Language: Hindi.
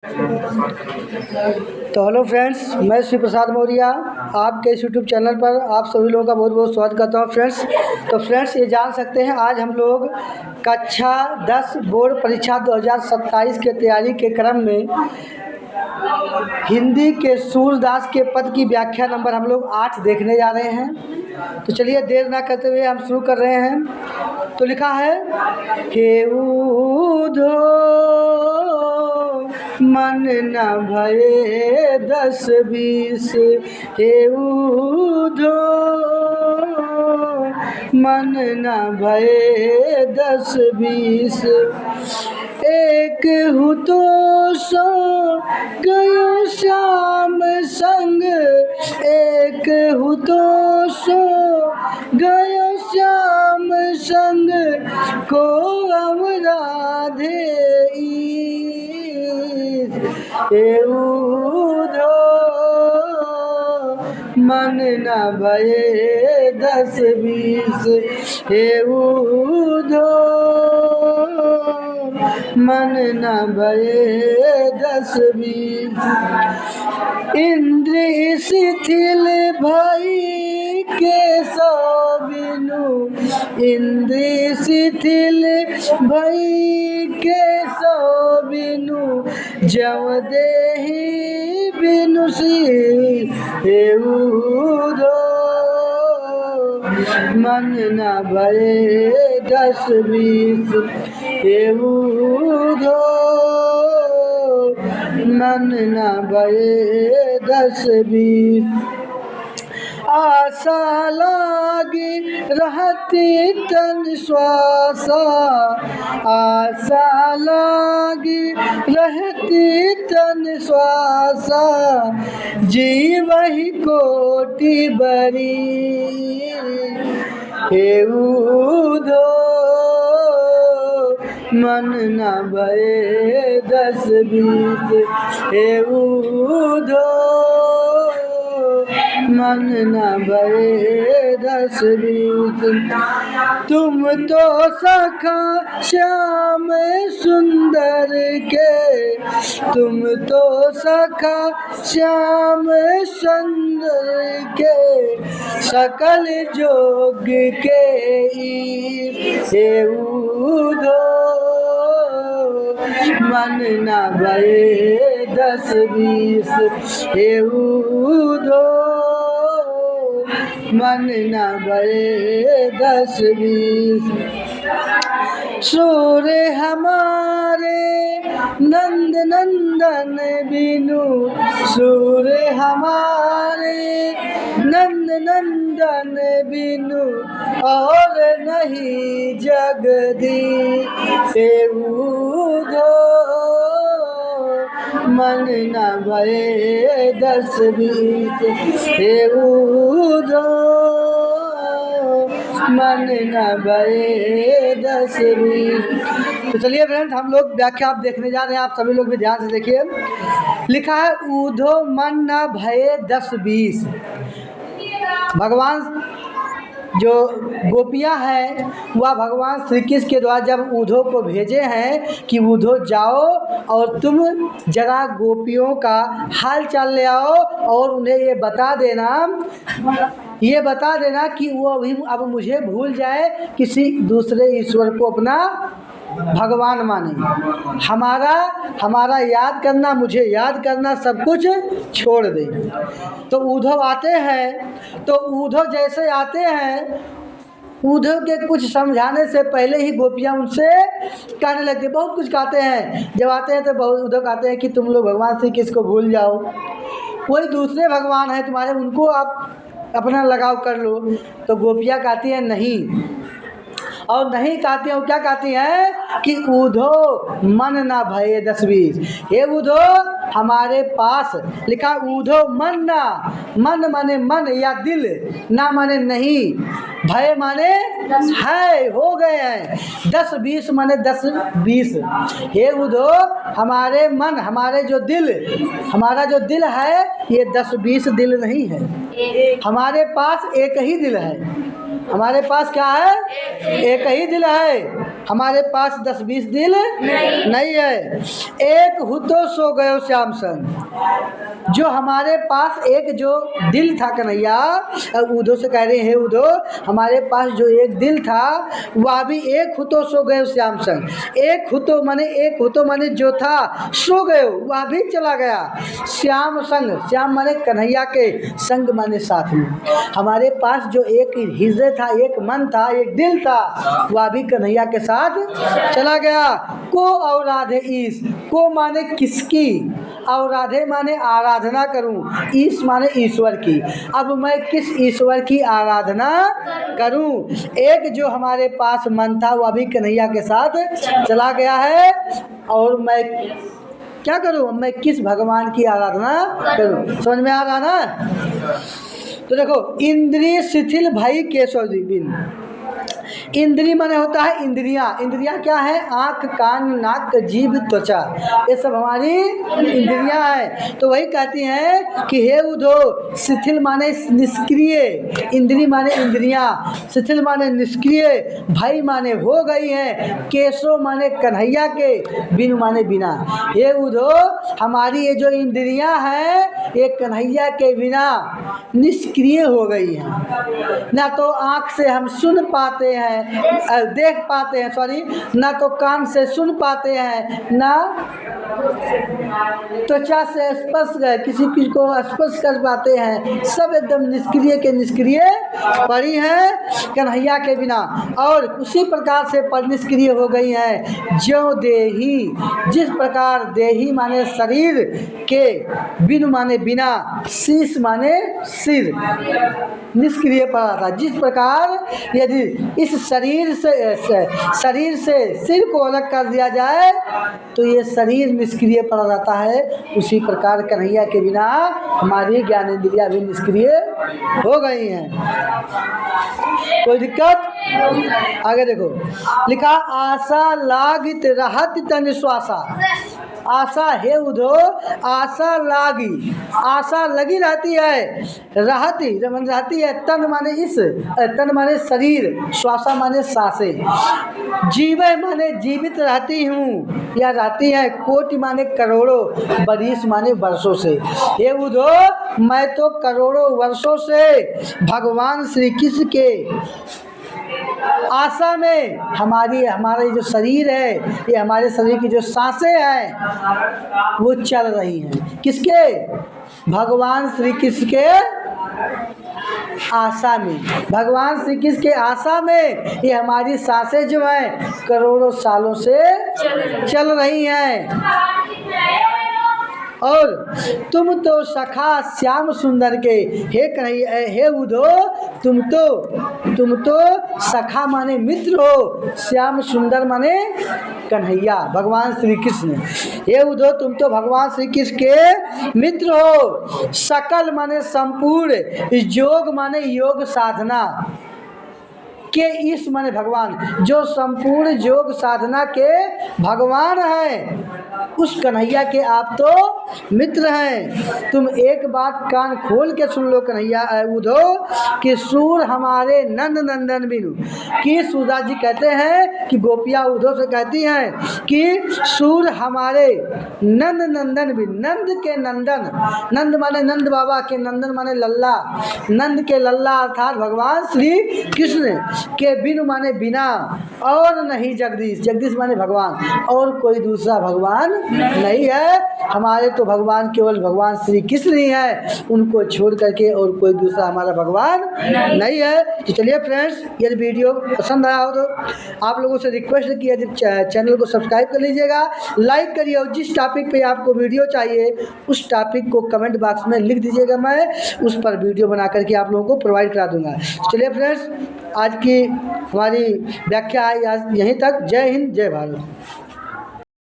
तो हेलो फ्रेंड्स, मैं श्री प्रसाद मौर्य आपके इस यूट्यूब चैनल पर आप सभी लोगों का बहुत बहुत स्वागत करता हूं फ्रेंड्स। तो फ्रेंड्स, ये जान सकते हैं आज हम लोग कक्षा 10 बोर्ड परीक्षा 2027 के तैयारी के क्रम में हिंदी के सूरदास के पद की व्याख्या नंबर हम लोग 8 देखने जा रहे हैं। तो चलिए देर ना करते हुए हम शुरू कर रहे हैं। तो लिखा है हे ऊधो मन न भये 10-20, हे ऊधो मन न भये 10-20, एक हूँ तो सो गयो श्याम संग, एक हूँ तो सो गयो श्याम संग, को अवराधे ऊधो मन न भये 10-20, हे ऊधो मन न भये 10-20, इंद्र शिथिल भई केशव बिनु, इंद्र शिथिल भई केशव बिनु, जव देहि बिनु सी, हे ऊधो मन न भये 10-20, हे ऊधो मन न भये 10-20, आशा लागी रहती तन श्वासा, आशा लागी रहती तन श्वासा, जीवहि कोटि बरी, हे ऊधो मन न भये 10-20, हे ऊधो मन न भये 10-20, तुम तो सखा श्याम सुंदर के, तुम तो सखा श्याम सुंदर के, सकल जोग के ईश, हे ऊधो मन न भये 10-20, हे ऊधो मन न भये 10-20, सूर्य हमारे नंद नंदन बिनु, सूर्य हमारे नंद नंदन बिनु, और नहीं जगदी, हे ऊधो मन न भये 10-20, हे ऊधो मन न भये 10-20। तो चलिए फ्रेंड्स, हम लोग व्याख्या आप देखने जा रहे हैं, आप सभी लोग भी ध्यान से देखिए। लिखा है ऊधो मन न भये 10-20, भगवान जो गोपियाँ हैं वह भगवान श्री कृष्ण के द्वारा जब ऊधो को भेजे हैं कि ऊधो जाओ और तुम जरा गोपियों का हाल चाल ले आओ और उन्हें ये बता देना कि वो अभी अब मुझे भूल जाए, किसी दूसरे ईश्वर को अपना भगवान माने, हमारा याद करना, मुझे याद करना, सब कुछ छोड़ दे। तो ऊधव आते हैं, तो ऊधव जैसे आते हैं, ऊधव के कुछ समझाने से पहले ही गोपियाँ उनसे कहने लगती, बहुत कुछ कहते हैं। जब आते हैं तो बहुत ऊधव कहते हैं कि तुम लोग भगवान श्री कृष्ण को भूल जाओ, कोई दूसरे भगवान है तुम्हारे, उनको आप अपना लगाव कर लो। तो गोपियाँ कहती हैं नहीं, और नहीं कहती हैं, क्या कहती हैं कि ऊधो मन ना भये 10-20, हे ऊधो हमारे पास, लिखा ऊधो मन ना, मन माने मन या दिल, ना माने नहीं, भय माने है, हो गए हैं, 10-20 माने 10-20, हे ऊधो हमारे मन, हमारे जो दिल, हमारा जो दिल है ये 10-20 दिल नहीं है, हमारे पास एक ही दिल है, हमारे पास क्या है? एक ही दिल है। हमारे पास 10-20 दिल नहीं है। एक हुतो सो गयो श्याम संग। जो हमारे पास एक जो दिल था कन्हैया, उधो से कह रहे हैं उधो, हमारे पास जो एक दिल था वह भी एक हुतो सो गयो श्याम संग। एक हुतो माने जो था, सो गयो वह भी चला गया श्याम संग। श्याम माने कन्हैया के, संग माने साथ में। हमारे पास जो एक हृदय था, एक मन था, एक दिल था, वह भी कन्हैया के साथ चला गया। को और राधे ईश, को माने किसकी, और राधे माने आराधना करूं, ईश माने ईश्वर की। अब मैं किस ईश्वर की आराधना करूं? एक जो हमारे पास मन था वह भी कन्हैया के साथ चला गया है, और मैं क्या करूं? मैं किस भगवान की आराधना करूं? समझ में आ रहा ना? तो देखो, इंद्रिय शिथिल भई केशव बिन। इंद्री माने होता है इंद्रियां। इंद्रियां क्या है? आँख, कान, नाक, जीभ, त्वचा, ये सब हमारी इंद्रियां हैं। तो वही कहती हैं कि हे उधो, शिथिल माने निष्क्रिय, इंद्री माने इंद्रियां, शिथिल माने निष्क्रिय, भई माने हो गई हैं, केशव माने कन्हैया के, बिन माने बिना। हे उधो, हमारी ये जो इंद्रियां हैं ये कन्हैया के बिना निष्क्रिय हो गई हैं। ना तो आँख से हम सुन पाते हैं, देख पाते हैं, सॉरी, ना तो कान से सुन पाते हैं, ना त्वचा से स्पर्श किसी को स्पर्श कर पाते हैं। सब एकदम निष्क्रिय के निष्क्रिय पड़ी हैं कन्हैया के बिना। और उसी प्रकार से पर निष्क्रिय हो गई हैं ज्यों देही, जिस प्रकार देही माने शरीर के, बिन माने बिना, शीश माने सिर, निष्क्रिय पड़ा था। जिस प्रकार यदि इस शरीर से सिर को अलग कर दिया जाए तो ये शरीर निष्क्रिय पड़ा रहता है, उसी प्रकार कन्हैया के बिना हमारी ज्ञानेंद्रियां भी निष्क्रिय हो गई हैं। कोई दिक्कत? आगे देखो, लिखा आशा लागित रहत तन श्वासा। आशा, हे उधो, आशा लागी, आशा लगी रहती है, रहती जब रहती है, तन माने इस, तन माने शरीर, श्वासा माने सांसें, जीवे माने जीवित रहती हूँ या रहती है, कोटि माने करोड़ों, बरिस माने वर्षों से। हे उधो, मैं तो करोड़ों वर्षों से भगवान श्री कृष्ण के आशा में, हमारा जो शरीर है, ये हमारे शरीर की जो सांसें हैं वो चल रही हैं। किसके? भगवान श्री कृष्ण के आशा में। भगवान श्री कृष्ण के आशा में ये हमारी सांसें जो हैं करोड़ों सालों से चल रही हैं। और तुम तो सखा श्याम सुंदर के, हे कन्हैया, हे उधो, तुम तो सखा माने मित्र हो, श्याम सुंदर माने कन्हैया, भगवान श्री कृष्ण। हे उधो, तुम तो भगवान श्री कृष्ण के मित्र हो। सकल माने संपूर्ण, योग माने योग साधना के, ईश माने भगवान, जो संपूर्ण योग साधना के भगवान हैं, उस कन्हैया के आप तो मित्र हैं। तुम एक बात कान खोल के सुन लो कन्हैया उधो, कि सूर हमारे नंद नंदन बिनु, कि सुधा जी कहते हैं कि गोपिया उधो से कहती हैं कि सूर हमारे नंद नंदन बिनु, नंद के नंदन, नंद माने नंद बाबा के, नंदन माने लल्ला, नंद के लल्ला अर्थात भगवान श्री कृष्ण के, बिनु माने बिना, और नहीं जगदीश, जगदीश माने भगवान, और कोई दूसरा भगवान नहीं है। हमारे तो भगवान केवल भगवान श्री कृष्ण ही है, उनको छोड़ करके और कोई दूसरा हमारा भगवान नहीं है। तो चलिए फ्रेंड्स, यदि वीडियो पसंद आया हो तो आप लोगों से रिक्वेस्ट है कि यदि चैनल को सब्सक्राइब कर लीजिएगा, लाइक करिए, और जिस टॉपिक पे आपको वीडियो चाहिए उस टॉपिक को कमेंट बॉक्स में लिख दीजिएगा, मैं उस पर वीडियो बना करके आप लोगों को प्रोवाइड करा दूंगा। चलिए फ्रेंड्स, आज की हमारी व्याख्या है यहीं तक। जय हिंद, जय भारत।